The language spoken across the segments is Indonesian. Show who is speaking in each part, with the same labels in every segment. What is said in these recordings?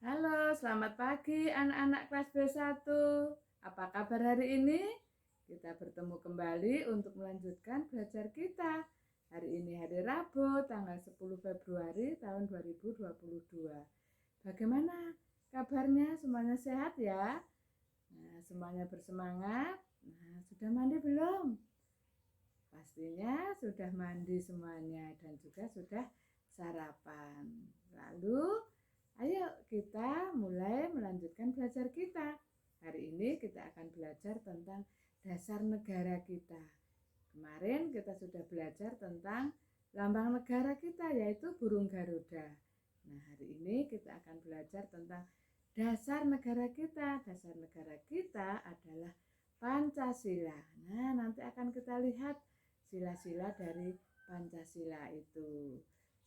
Speaker 1: Halo, selamat pagi anak-anak kelas B1. Apa kabar hari ini? Kita bertemu kembali untuk melanjutkan belajar kita. Hari ini hari Rabu, tanggal 10 Februari tahun 2022. Bagaimana kabarnya? Semuanya sehat ya? Nah, semuanya bersemangat. Nah, sudah mandi belum? Pastinya sudah mandi semuanya dan juga sudah sarapan. Lalu, ayo kita mulai melanjutkan belajar kita. Hari ini kita akan belajar tentang dasar negara kita. Kemarin kita sudah belajar tentang lambang negara kita, yaitu burung Garuda. Nah, hari ini kita akan belajar tentang dasar negara kita. Dasar negara kita adalah Pancasila. Nah, nanti akan kita lihat sila-sila dari Pancasila itu.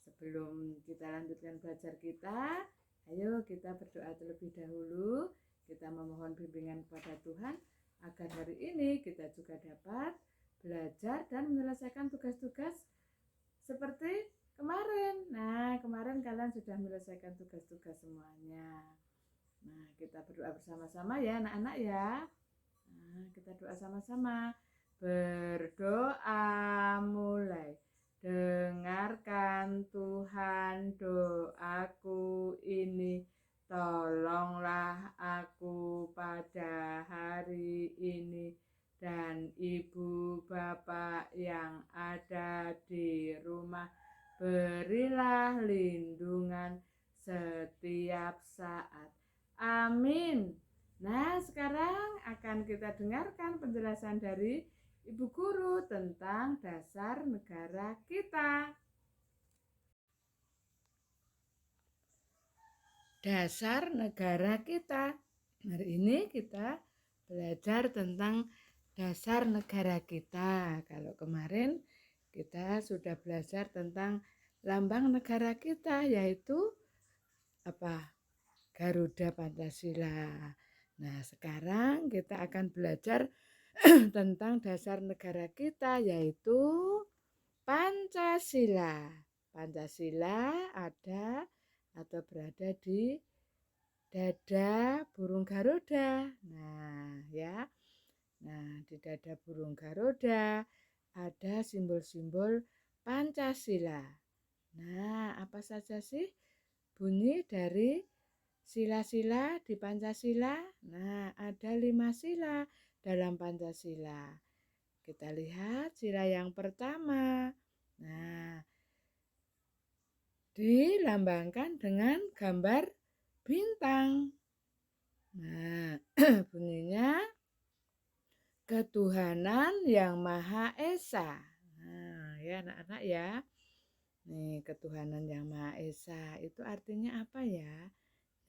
Speaker 1: Sebelum kita lanjutkan belajar kita, ayo kita berdoa terlebih dahulu. Kita memohon bimbingan kepada Tuhan agar hari ini kita juga dapat belajar dan menyelesaikan tugas-tugas seperti kemarin. Nah, kemarin kalian sudah menyelesaikan tugas-tugas semuanya. Nah, kita berdoa bersama-sama ya anak-anak ya. Nah, kita doa sama-sama. Berdoa mulai. Dengarkan Tuhan doaku ini. Tolonglah aku pada hari ini dan ibu bapak yang ada di rumah. Berilah lindungan setiap saat. Amin. Nah, sekarang akan kita dengarkan penjelasan dari Ibu Guru tentang dasar negara kita. Dasar negara kita. Hari ini kita belajar tentang dasar negara kita. Kalau kemarin kita sudah belajar tentang lambang negara kita, yaitu apa? Garuda Pancasila. Nah, sekarang kita akan belajar tentang dasar negara kita, yaitu Pancasila. Pancasila ada atau berada di dada burung Garuda. Nah, ya. Nah, di dada burung Garuda ada simbol-simbol Pancasila. Nah, apa saja sih bunyi dari sila-sila di Pancasila? Nah, ada 5 sila dalam Pancasila. Kita lihat sila yang pertama. Nah, dilambangkan dengan gambar bintang. Nah, bunyinya ketuhanan yang Maha Esa. Nah, ya anak-anak ya. Nih, ketuhanan yang Maha Esa itu artinya apa ya?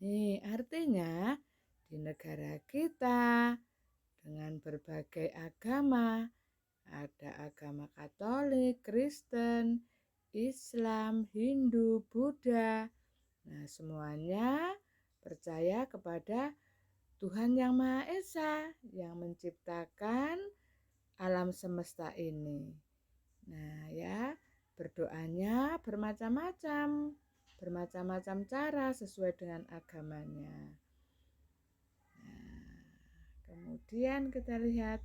Speaker 1: Nih, artinya di negara kita dengan berbagai agama, ada agama Katolik, Kristen, Islam, Hindu, Buddha. Nah, semuanya percaya kepada Tuhan Yang Maha Esa yang menciptakan alam semesta ini. Nah, ya, berdoanya bermacam-macam cara sesuai dengan agamanya. Nah, kemudian kita lihat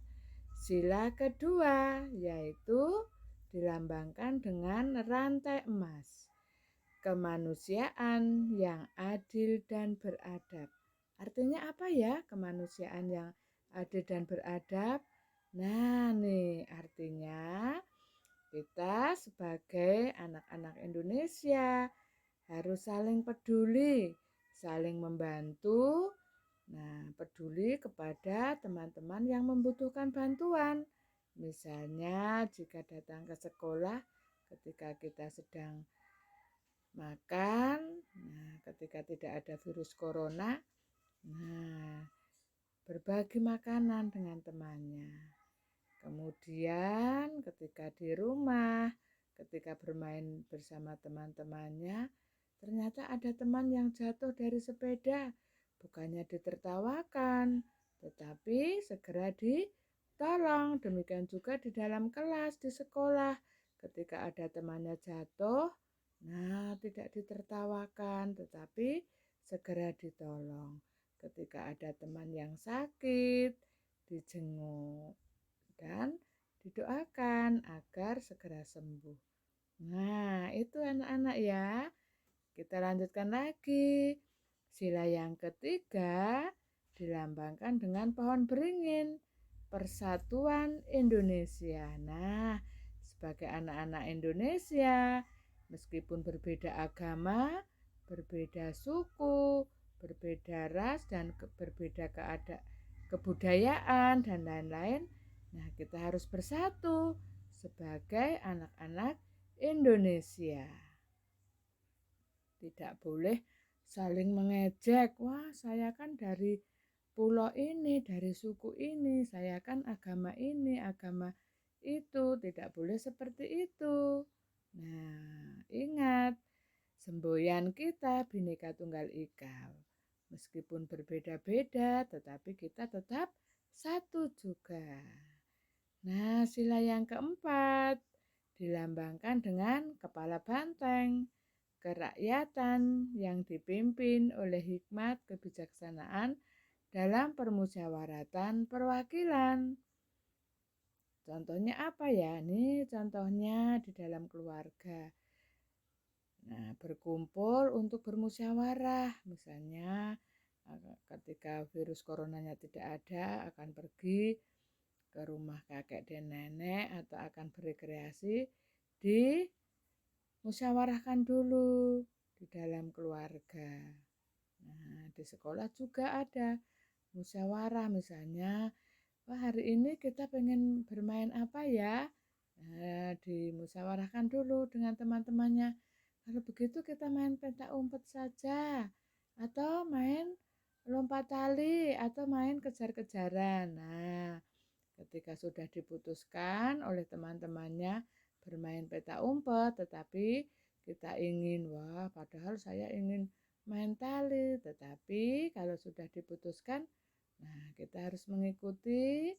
Speaker 1: sila kedua, yaitu dilambangkan dengan rantai emas. Kemanusiaan yang adil dan beradab. Artinya apa ya kemanusiaan yang adil dan beradab? Nah, nih artinya kita sebagai anak-anak Indonesia harus saling peduli, saling membantu. Nah, peduli kepada teman-teman yang membutuhkan bantuan. Misalnya jika datang ke sekolah ketika kita sedang makan, nah ketika tidak ada virus corona, nah berbagi makanan dengan temannya. Kemudian ketika di rumah, ketika bermain bersama teman-temannya, ternyata ada teman yang jatuh dari sepeda. Bukannya ditertawakan, tetapi segera ditolong. Demikian juga di dalam kelas, di sekolah. Ketika ada temannya jatuh, nah tidak ditertawakan, tetapi segera ditolong. Ketika ada teman yang sakit, dijenguk dan didoakan agar segera sembuh. Nah, itu anak-anak ya. Kita lanjutkan lagi. Sila yang ketiga dilambangkan dengan pohon beringin, Persatuan Indonesia. Nah, sebagai anak-anak Indonesia, meskipun berbeda agama, berbeda suku, berbeda ras, dan berbeda kebudayaan, dan lain-lain, nah kita harus bersatu sebagai anak-anak Indonesia. Tidak boleh saling mengejek. Wah, saya kan dari pulau ini, dari suku ini, saya kan agama ini, agama itu. Tidak boleh seperti itu. Nah, ingat, semboyan kita Bhinneka Tunggal Ika. Meskipun berbeda-beda, tetapi kita tetap satu juga. Nah, sila yang keempat dilambangkan dengan kepala banteng, kerakyatan yang dipimpin oleh hikmat kebijaksanaan dalam permusyawaratan perwakilan. Contohnya apa ya? Nih contohnya di dalam keluarga. Nah, berkumpul untuk bermusyawarah. Misalnya ketika virus coronanya tidak ada, akan pergi ke rumah kakek dan nenek atau akan berekreasi di musyawarahkan dulu di dalam keluarga. Nah, di sekolah juga ada musyawarah, misalnya, wah hari ini kita pengen bermain apa ya? Nah, dimusyawarahkan dulu dengan teman-temannya. Kalau begitu kita main petak umpet saja, atau main lompat tali, atau main kejar-kejaran. Nah, ketika sudah diputuskan oleh teman-temannya bermain petak umpet, tetapi kita ingin, wah padahal saya ingin main tali, tetapi kalau sudah diputuskan, nah kita harus mengikuti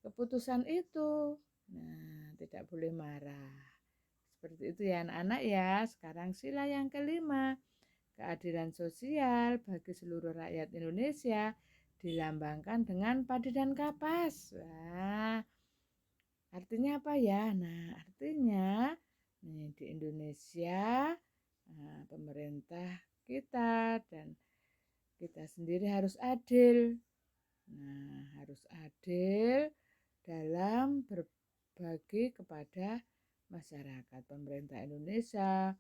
Speaker 1: keputusan itu. Nah, tidak boleh marah. Seperti itu ya anak-anak ya. Sekarang sila yang kelima, keadilan sosial bagi seluruh rakyat Indonesia dilambangkan dengan padi dan kapas. Wah, artinya apa ya? Nah, artinya nih di Indonesia pemerintah kita dan kita sendiri harus adil. Nah, harus adil dalam berbagi kepada masyarakat. Pemerintah Indonesia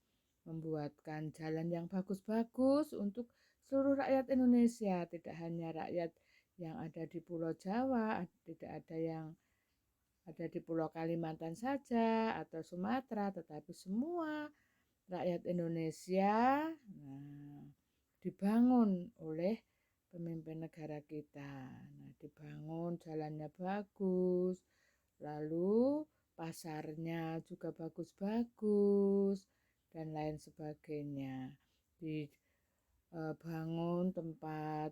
Speaker 1: membuatkan jalan yang bagus-bagus untuk seluruh rakyat Indonesia, tidak hanya rakyat yang ada di Pulau Jawa, tidak ada yang ada di Pulau Kalimantan saja atau Sumatera, tetapi semua rakyat Indonesia dibangun oleh pemimpin negara kita. Nah, dibangun jalannya bagus, lalu pasarnya juga bagus-bagus dan lain sebagainya. Dibangun tempat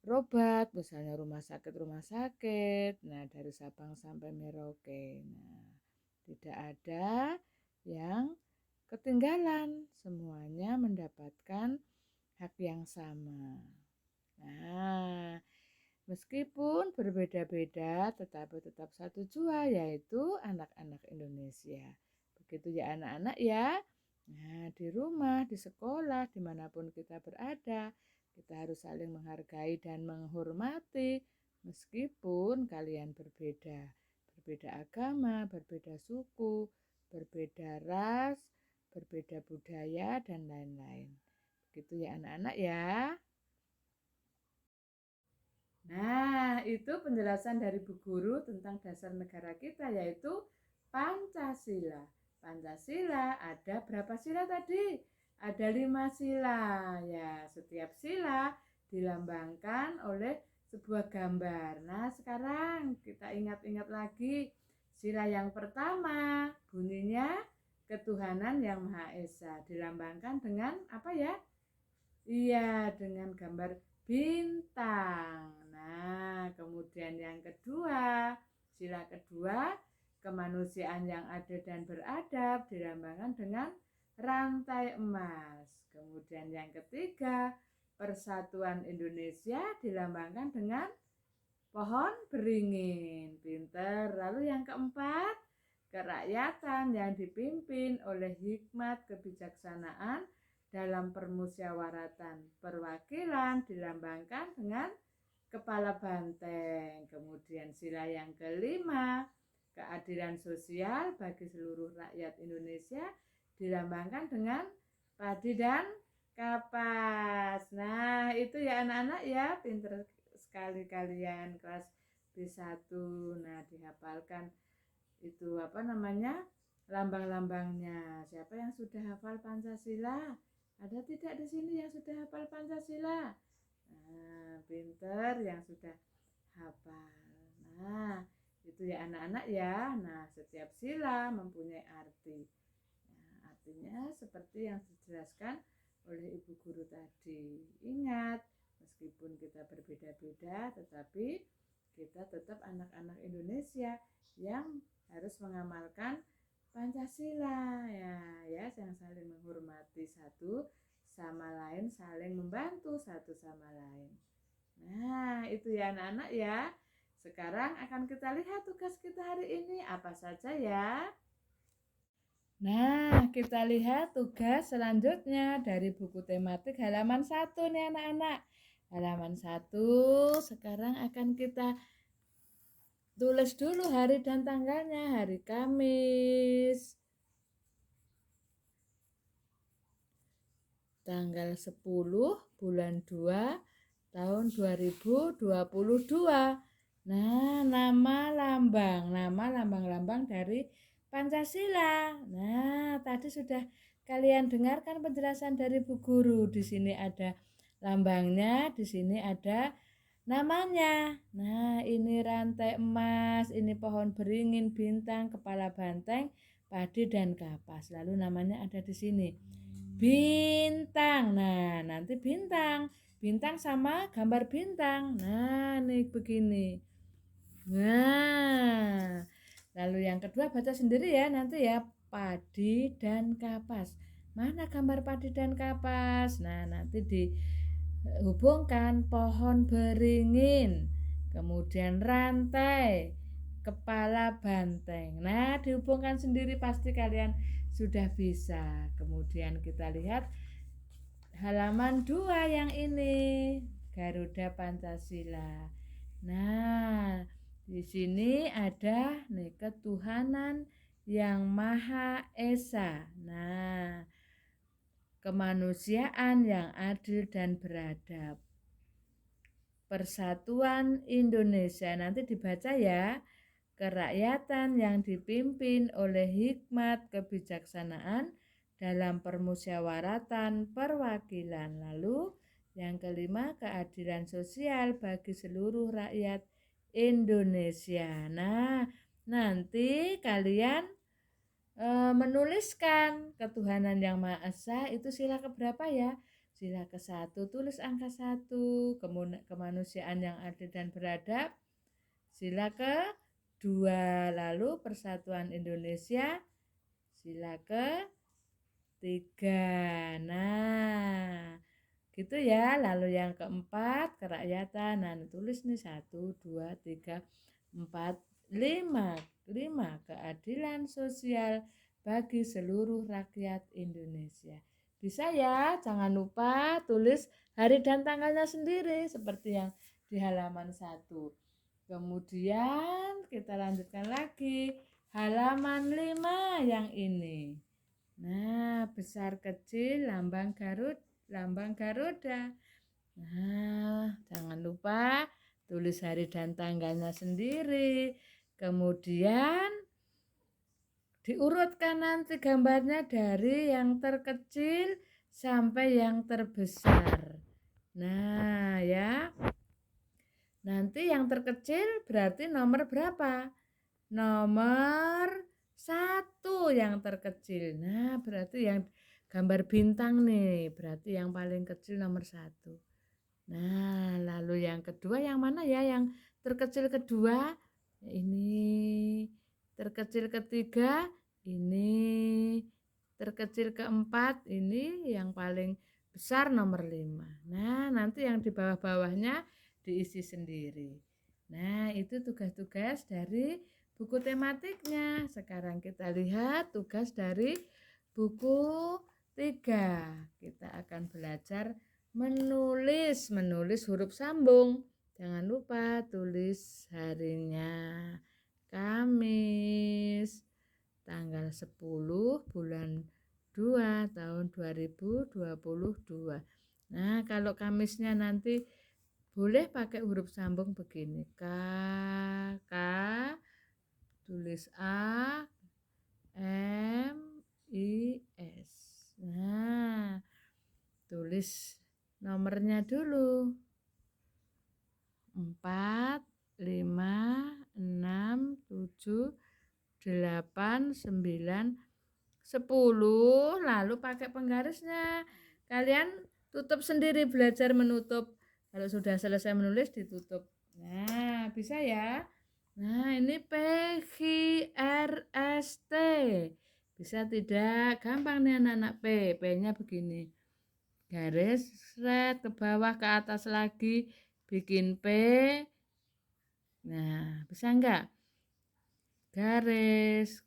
Speaker 1: berobat, misalnya rumah sakit. Nah, dari Sabang sampai Merauke. Nah, tidak ada yang ketinggalan, semuanya mendapatkan hak yang sama. Nah, meskipun berbeda-beda, tetapi tetap satu jua, yaitu anak-anak Indonesia. Begitu ya anak-anak ya. Nah, di rumah, di sekolah, dimanapun kita berada, kita harus saling menghargai dan menghormati, meskipun kalian berbeda. Berbeda agama, berbeda suku, berbeda ras, berbeda budaya, dan lain-lain. Begitu ya anak-anak ya. Nah, itu penjelasan dari Bu Guru tentang dasar negara kita, yaitu Pancasila. Pancasila ada berapa sila tadi? Ada 5 sila. Ya, setiap sila dilambangkan oleh sebuah gambar. Nah, sekarang kita ingat-ingat lagi. Sila yang pertama bunyinya ketuhanan yang Maha Esa. Dilambangkan dengan apa ya? Iya, dengan gambar bintang. Nah, kemudian yang kedua, sila kedua, kemanusiaan yang adil dan beradab dilambangkan dengan rantai emas. Kemudian yang ketiga, persatuan Indonesia dilambangkan dengan pohon beringin. Pinter. Lalu yang keempat, kerakyatan yang dipimpin oleh hikmat kebijaksanaan dalam permusyawaratan perwakilan dilambangkan dengan kepala banteng. Kemudian sila yang kelima, keadilan sosial bagi seluruh rakyat Indonesia dilambangkan dengan padi dan kapas. Nah, itu ya anak-anak ya, pinter sekali kalian kelas B1. Nah, dihafalkan itu lambang-lambangnya. Siapa yang sudah hafal Pancasila? Ada tidak di sini yang sudah hafal Pancasila? Nah, pinter yang sudah hafal. Nah, itu ya anak-anak ya. Nah, setiap sila mempunyai arti. Nah, artinya seperti yang dijelaskan oleh Ibu Guru tadi. Ingat, meskipun kita berbeda-beda, tetapi kita tetap anak-anak Indonesia yang harus mengamalkan Pancasila ya, yang saling menghormati satu sama lain, saling membantu satu sama lain. Nah, itu ya anak-anak ya. Sekarang akan kita lihat tugas kita hari ini apa saja ya. Nah, kita lihat tugas selanjutnya dari buku tematik halaman 1 nih anak-anak. Halaman 1 sekarang akan kita tulis dulu hari dan tanggalnya. Hari Kamis, tanggal 10 bulan 2 tahun 2022. Nah, nama lambang-lambang dari Pancasila. Nah, tadi sudah kalian dengarkan penjelasan dari Bu Guru. Di sini ada lambangnya, di sini ada namanya. Nah, ini rantai emas, ini pohon beringin, bintang, kepala banteng, padi dan kapas. Lalu namanya ada di sini. Bintang. Nah, nanti bintang sama gambar bintang. Nah, nih begini. Nah, lalu yang kedua baca sendiri ya nanti ya, padi dan kapas. Mana gambar padi dan kapas? Nah, nanti dihubungkan pohon beringin, kemudian rantai, kepala banteng. Nah, dihubungkan sendiri pasti kalian sudah bisa. Kemudian kita lihat halaman 2 yang ini, Garuda Pancasila. Nah, di sini ada nih ketuhanan yang Maha Esa. Nah, kemanusiaan yang adil dan beradab. Persatuan Indonesia, nanti dibaca ya. Kerakyatan yang dipimpin oleh hikmat kebijaksanaan dalam permusyawaratan perwakilan. Lalu yang kelima, keadilan sosial bagi seluruh rakyat Indonesia. Nah, nanti kalian menuliskan ketuhanan yang Maha Esa itu sila keberapa ya? Sila ke-1, tulis angka 1. Kemanusiaan yang adil dan beradab, sila ke-2. Lalu persatuan Indonesia, sila ke-3. Nah, gitu ya. Lalu yang keempat, kerakyatan. Nah, tulis nih 1, 2, 3, 4, 5. 5, keadilan sosial bagi seluruh rakyat Indonesia. Bisa ya, jangan lupa tulis hari dan tanggalnya sendiri seperti yang di halaman 1. Kemudian kita lanjutkan lagi halaman 5 yang ini. Nah, besar kecil lambang Garuda. Nah, jangan lupa tulis hari dan tanggalnya sendiri. Kemudian diurutkan nanti gambarnya dari yang terkecil sampai yang terbesar. Nah, ya. Nanti yang terkecil berarti nomor berapa? Nomor 1 yang terkecil. Nah, berarti yang gambar bintang nih, berarti yang paling kecil nomor 1. Nah, lalu yang kedua yang mana ya? Yang terkecil kedua, ini. Terkecil ketiga, ini. terkecil keempat, ini yang paling besar nomor 5. Nah, nanti yang di bawah-bawahnya diisi sendiri. Nah, itu tugas-tugas dari buku tematiknya. Sekarang kita lihat tugas dari buku 3. Kita akan belajar menulis huruf sambung. Jangan lupa tulis harinya. Kamis, tanggal 10 bulan 2 tahun 2022. Nah, kalau Kamisnya nanti boleh pakai huruf sambung begini. K, tulis A, M, I, S. Nah, tulis nomornya dulu. 4, 5, 6, 7, 8, 9, 10. Lalu pakai penggarisnya. Kalian tutup sendiri, belajar menutup. Kalau sudah selesai menulis ditutup. Nah, bisa ya. Nah, ini P, Q, R, S, T. Bisa tidak? Gampang nih anak-anak P. P-nya begini. Garis red ke bawah ke atas lagi, bikin P. Nah, bisa enggak? Garis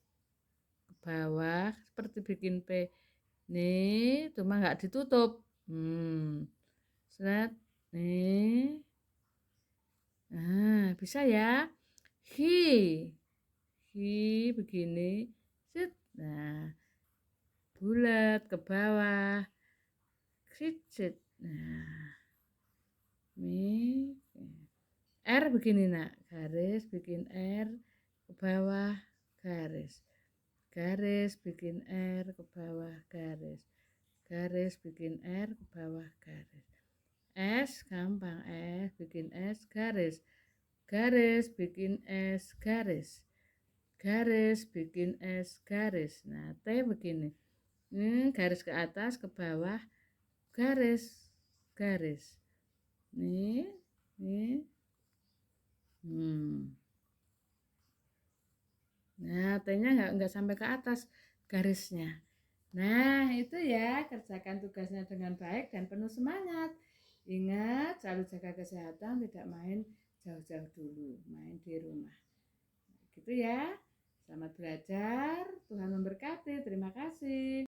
Speaker 1: ke bawah seperti bikin P. Nih, cuma enggak ditutup. Seret. Nih. Nah, bisa ya? Hi. Hi begini. Sit. Nah, bulat ke bawah. Sit. Nah, nih. R begini nak, garis bikin R ke bawah garis, garis bikin R ke bawah garis, garis bikin R ke bawah garis. S gampang, S bikin S garis, garis bikin S garis, garis bikin S garis. Nah, T begini, garis ke atas ke bawah garis, garis. Nih. Nah, T-nya enggak sampai ke atas garisnya. Nah, itu ya, kerjakan tugasnya dengan baik dan penuh semangat. Ingat, selalu jaga kesehatan, tidak main jauh-jauh dulu, main di rumah. Gitu ya. Selamat belajar, Tuhan memberkati. Terima kasih.